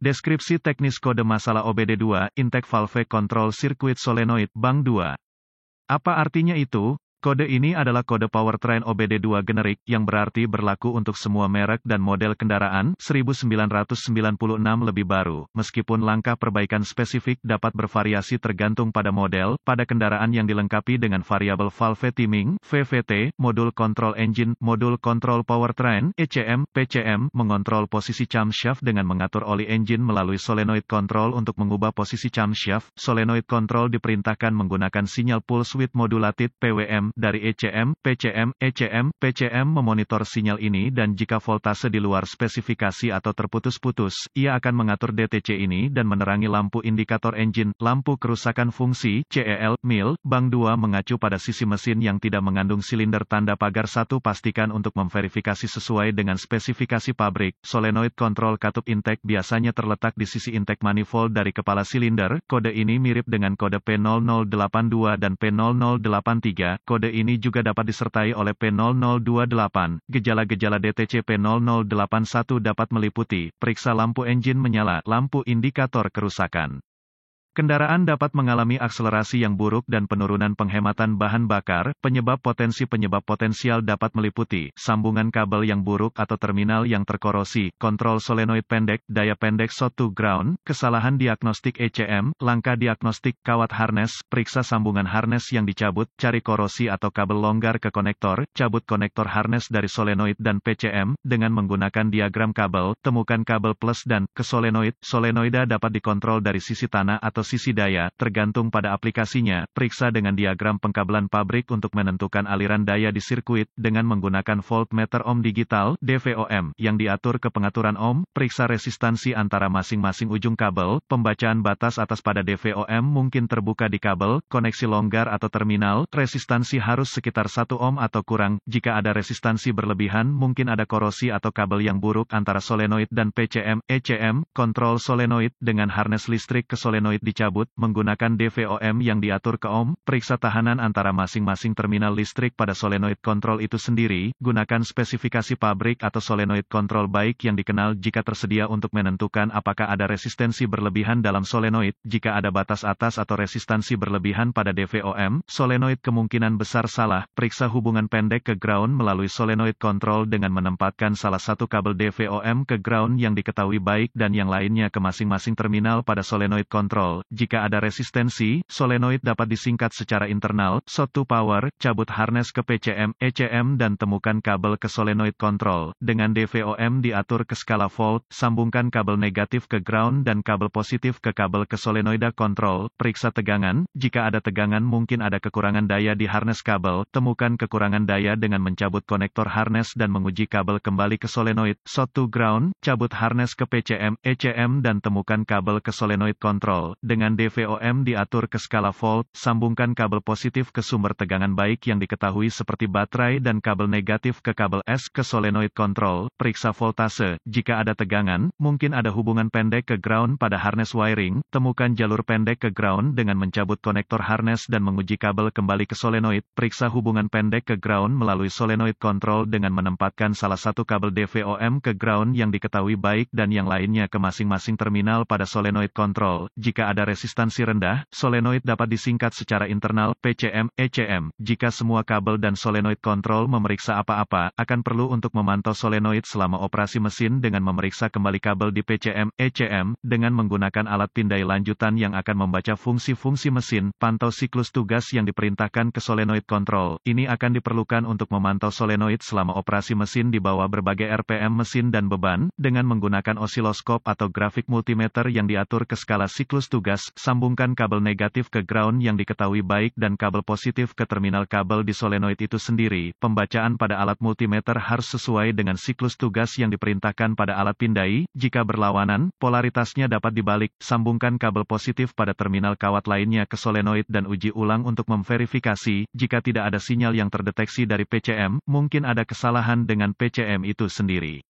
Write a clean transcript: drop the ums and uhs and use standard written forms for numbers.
Deskripsi teknis kode masalah OBD2, Intake Valve Control Circuit Solenoid, Bank 2. Apa artinya itu? Kode ini adalah kode powertrain OBD2 generik, yang berarti berlaku untuk semua merek dan model kendaraan, 1996 lebih baru, meskipun langkah perbaikan spesifik dapat bervariasi tergantung pada model, pada kendaraan yang dilengkapi dengan variabel valve timing, VVT, modul control engine, modul control powertrain, ECM, PCM, mengontrol posisi camshaft dengan mengatur oli engine melalui solenoid control untuk mengubah posisi camshaft, solenoid control diperintahkan menggunakan sinyal pulse width modulated, PWM, dari ECM, PCM, ECM, PCM memonitor sinyal ini dan jika voltase di luar spesifikasi atau terputus-putus, ia akan mengatur DTC ini dan menerangi lampu indikator engine, lampu kerusakan fungsi, CEL, mil, Bank 2 mengacu pada sisi mesin yang tidak mengandung silinder tanda pagar 1 pastikan untuk memverifikasi sesuai dengan spesifikasi pabrik, solenoid control katup intake biasanya terletak di sisi intake manifold dari kepala silinder, kode ini mirip dengan kode P0082 dan P0083, kode ini juga dapat disertai oleh P0028. Gejala-gejala DTC P0081 dapat meliputi, periksa lampu engine menyala, lampu indikator kerusakan. Kendaraan dapat mengalami akselerasi yang buruk dan penurunan penghematan bahan bakar. Penyebab potensial dapat meliputi sambungan kabel yang buruk atau terminal yang terkorosi, kontrol solenoid pendek, daya pendek short to ground, kesalahan diagnostik ECM, langkah diagnostik kawat harness, periksa sambungan harness yang dicabut, cari korosi atau kabel longgar ke konektor, cabut konektor harness dari solenoid dan PCM, dengan menggunakan diagram kabel, temukan kabel plus dan ke solenoid. Solenoida dapat dikontrol dari sisi tanah atau sisi daya, tergantung pada aplikasinya. Periksa dengan diagram pengkabelan pabrik untuk menentukan aliran daya di sirkuit, dengan menggunakan voltmeter ohm digital, DVOM, yang diatur ke pengaturan ohm. Periksa resistansi antara masing-masing ujung kabel. Pembacaan batas atas pada DVOM mungkin terbuka di kabel, koneksi longgar atau terminal. Resistansi harus sekitar 1 ohm atau kurang. Jika ada resistansi berlebihan, mungkin ada korosi atau kabel yang buruk antara solenoid dan PCM, ECM, kontrol solenoid, dengan harness listrik ke solenoid dicabut, menggunakan DVOM yang diatur ke ohm, periksa tahanan antara masing-masing terminal listrik pada solenoid control itu sendiri, gunakan spesifikasi pabrik atau solenoid control baik yang dikenal jika tersedia untuk menentukan apakah ada resistensi berlebihan dalam solenoid. Jika ada batas atas atau resistansi berlebihan pada DVOM, solenoid kemungkinan besar salah. Periksa hubungan pendek ke ground melalui solenoid control dengan menempatkan salah satu kabel DVOM ke ground yang diketahui baik dan yang lainnya ke masing-masing terminal pada solenoid control. Jika ada resistensi, solenoid dapat disingkat secara internal, short to power, cabut harness ke PCM, ECM dan temukan kabel ke solenoid control. Dengan DVOM diatur ke skala volt, sambungkan kabel negatif ke ground dan kabel positif ke kabel ke solenoida control. Periksa tegangan, jika ada tegangan mungkin ada kekurangan daya di harness kabel, temukan kekurangan daya dengan mencabut konektor harness dan menguji kabel kembali ke solenoid, short to ground, cabut harness ke PCM, ECM dan temukan kabel ke solenoid control. Dengan DVOM diatur ke skala volt, sambungkan kabel positif ke sumber tegangan baik yang diketahui seperti baterai dan kabel negatif ke kabel S ke solenoid control. Periksa voltase, jika ada tegangan, mungkin ada hubungan pendek ke ground pada harness wiring, temukan jalur pendek ke ground dengan mencabut konektor harness dan menguji kabel kembali ke solenoid. Periksa hubungan pendek ke ground melalui solenoid control dengan menempatkan salah satu kabel DVOM ke ground yang diketahui baik dan yang lainnya ke masing-masing terminal pada solenoid control. Jika ada resistansi rendah, solenoid dapat disingkat secara internal, PCM, ECM. Jika semua kabel dan solenoid control memeriksa apa-apa, akan perlu untuk memantau solenoid selama operasi mesin dengan memeriksa kembali kabel di PCM, ECM, dengan menggunakan alat pindai lanjutan yang akan membaca fungsi-fungsi mesin. Pantau siklus tugas yang diperintahkan ke solenoid control. Ini akan diperlukan untuk memantau solenoid selama operasi mesin di bawah berbagai RPM mesin dan beban, dengan menggunakan osiloskop atau grafik multimeter yang diatur ke skala siklus tugas. Sambungkan kabel negatif ke ground yang diketahui baik dan kabel positif ke terminal kabel di solenoid itu sendiri. Pembacaan pada alat multimeter harus sesuai dengan siklus tugas yang diperintahkan pada alat pindai. Jika berlawanan, polaritasnya dapat dibalik. Sambungkan kabel positif pada terminal kawat lainnya ke solenoid dan uji ulang untuk memverifikasi. Jika tidak ada sinyal yang terdeteksi dari PCM, mungkin ada kesalahan dengan PCM itu sendiri.